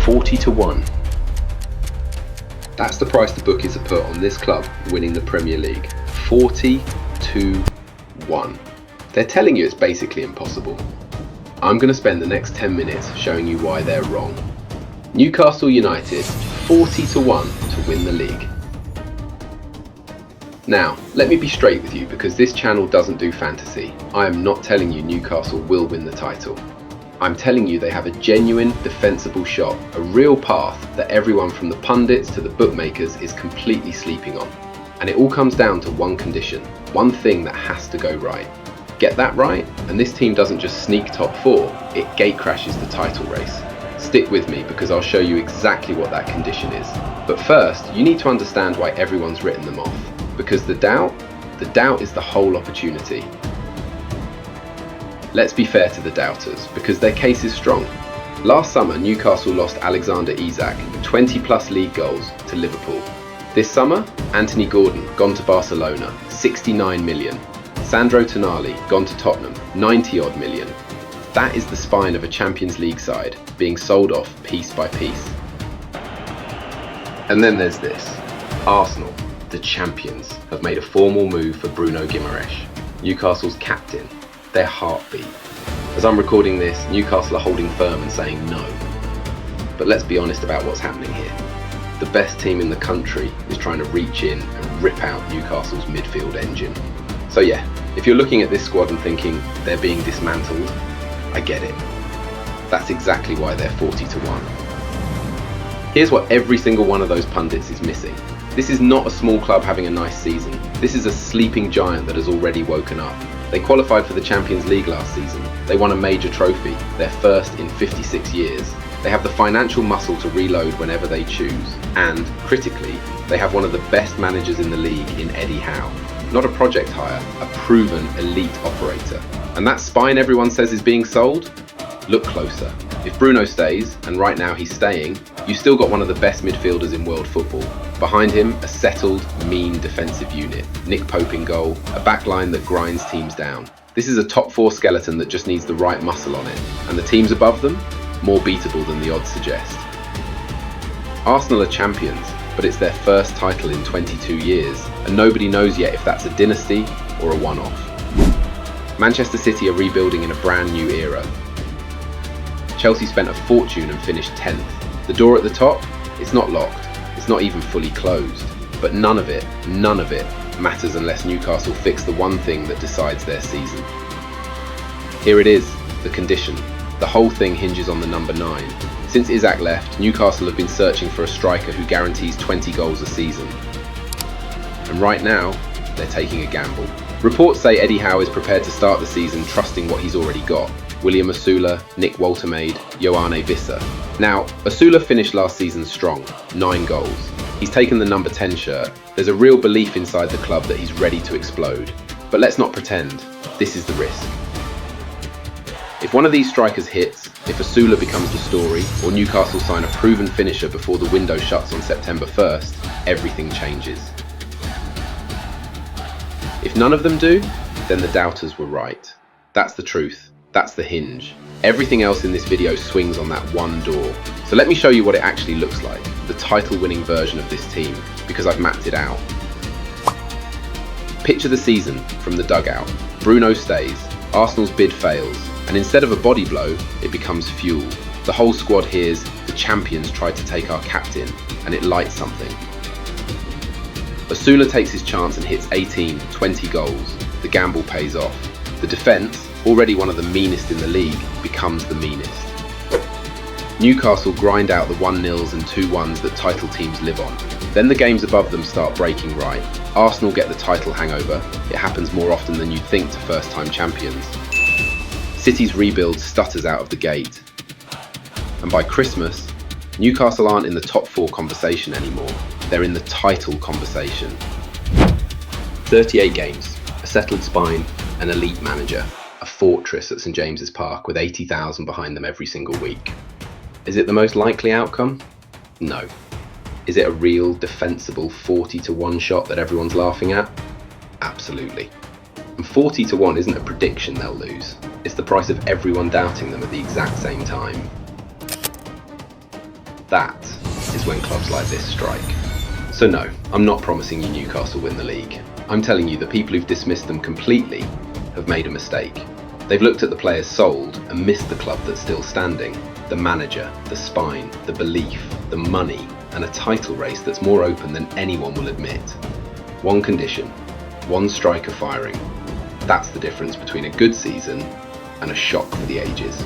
40 to 1. That's the price the bookies have put on this club winning the Premier League. 40 to 1. They're telling you it's basically impossible. I'm going to spend the next 10 minutes showing you why they're wrong. Newcastle United, 40 to 1 to win the league. Now, let me be straight with you because this channel doesn't do fantasy. I am not telling you Newcastle will win the title. I'm telling you they have a genuine, defensible shot, a real path that everyone from the pundits to the bookmakers is completely sleeping on. And it all comes down to one condition, one thing that has to go right. Get that right, and this team doesn't just sneak top 4, it gatecrashes the title race. Stick with me because I'll show you exactly what that condition is. But first, you need to understand why everyone's written them off. Because the doubt is the whole opportunity. Let's be fair to the doubters, because their case is strong. Last summer, Newcastle lost Alexander Isak, 20 plus league goals, to Liverpool. This summer, Anthony Gordon, gone to Barcelona, 69 million. Sandro Tonali, gone to Tottenham, 90 odd million. That is the spine of a Champions League side, being sold off piece by piece. And then there's this. Arsenal, the champions, have made a formal move for Bruno Guimarães, Newcastle's captain, their heartbeat. As I'm recording this, Newcastle are holding firm and saying no. But let's be honest about what's happening here. The best team in the country is trying to reach in and rip out Newcastle's midfield engine. So yeah, if you're looking at this squad and thinking they're being dismantled, I get it. That's exactly why they're 40 to 1. Here's what every single one of those pundits is missing. This is not a small club having a nice season. This is a sleeping giant that has already woken up. They qualified for the Champions League last season. They won a major trophy, their first in 56 years. They have the financial muscle to reload whenever they choose. And, critically, they have one of the best managers in the league in Eddie Howe. Not a project hire, a proven elite operator. And that spine everyone says is being sold? Look closer. If Bruno stays, and right now he's staying, you've still got one of the best midfielders in world football. Behind him, a settled, mean defensive unit. Nick Pope in goal, a backline that grinds teams down. This is a top 4 skeleton that just needs the right muscle on it. And the teams above them? More beatable than the odds suggest. Arsenal are champions, but it's their first title in 22 years, and nobody knows yet if that's a dynasty or a one-off. Manchester City are rebuilding in a brand new era. Chelsea spent a fortune and finished 10th. The door at the top, it's not locked, it's not even fully closed. But none of it matters unless Newcastle fix the one thing that decides their season. Here it is, the condition. The whole thing hinges on the number 9. Since Isak left, Newcastle have been searching for a striker who guarantees 20 goals a season. And right now, they're taking a gamble. Reports say Eddie Howe is prepared to start the season trusting what he's already got. William Osula, Nick Woltermaid, Yoane Wissa. Now, Osula finished last season strong, 9 goals. He's taken the number 10 shirt. There's a real belief inside the club that he's ready to explode. But let's not pretend, this is the risk. If one of these strikers hits, if Osula becomes the story, or Newcastle sign a proven finisher before the window shuts on September 1st, everything changes. If none of them do, then the doubters were right. That's the truth. That's the hinge. Everything else in this video swings on that one door. So let me show you what it actually looks like, the title-winning version of this team, because I've mapped it out. Picture the season from the dugout. Bruno stays, Arsenal's bid fails, and instead of a body blow, it becomes fuel. The whole squad hears, the champions tried to take our captain, and it lights something. Osula takes his chance and hits 18, 20 goals. The gamble pays off. The defence, already one of the meanest in the league, becomes the meanest. Newcastle grind out the 1-0s and 2-1s that title teams live on. Then the games above them start breaking right. Arsenal get the title hangover. It happens more often than you'd think to first-time champions. City's rebuild stutters out of the gate. And by Christmas, Newcastle aren't in the top 4 conversation anymore. They're in the title conversation. 38 games, a settled spine, an elite manager, a fortress at St James's Park with 80,000 behind them every single week. Is it the most likely outcome? No. Is it a real, defensible 40 to 1 shot that everyone's laughing at? Absolutely. And 40 to 1 isn't a prediction they'll lose. It's the price of everyone doubting them at the exact same time. That is when clubs like this strike. So no, I'm not promising you Newcastle win the league. I'm telling you the people who've dismissed them completely have made a mistake. They've looked at the players sold and missed the club that's still standing. The manager, the spine, the belief, the money, and a title race that's more open than anyone will admit. One condition, one striker firing. That's the difference between a good season and a shock for the ages.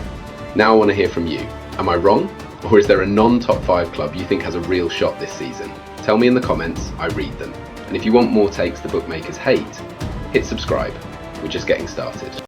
Now I want to hear from you. Am I wrong? Or is there a non-top 5 club you think has a real shot this season? Tell me in the comments, I read them. And if you want more takes the bookmakers hate, hit subscribe. We're just getting started.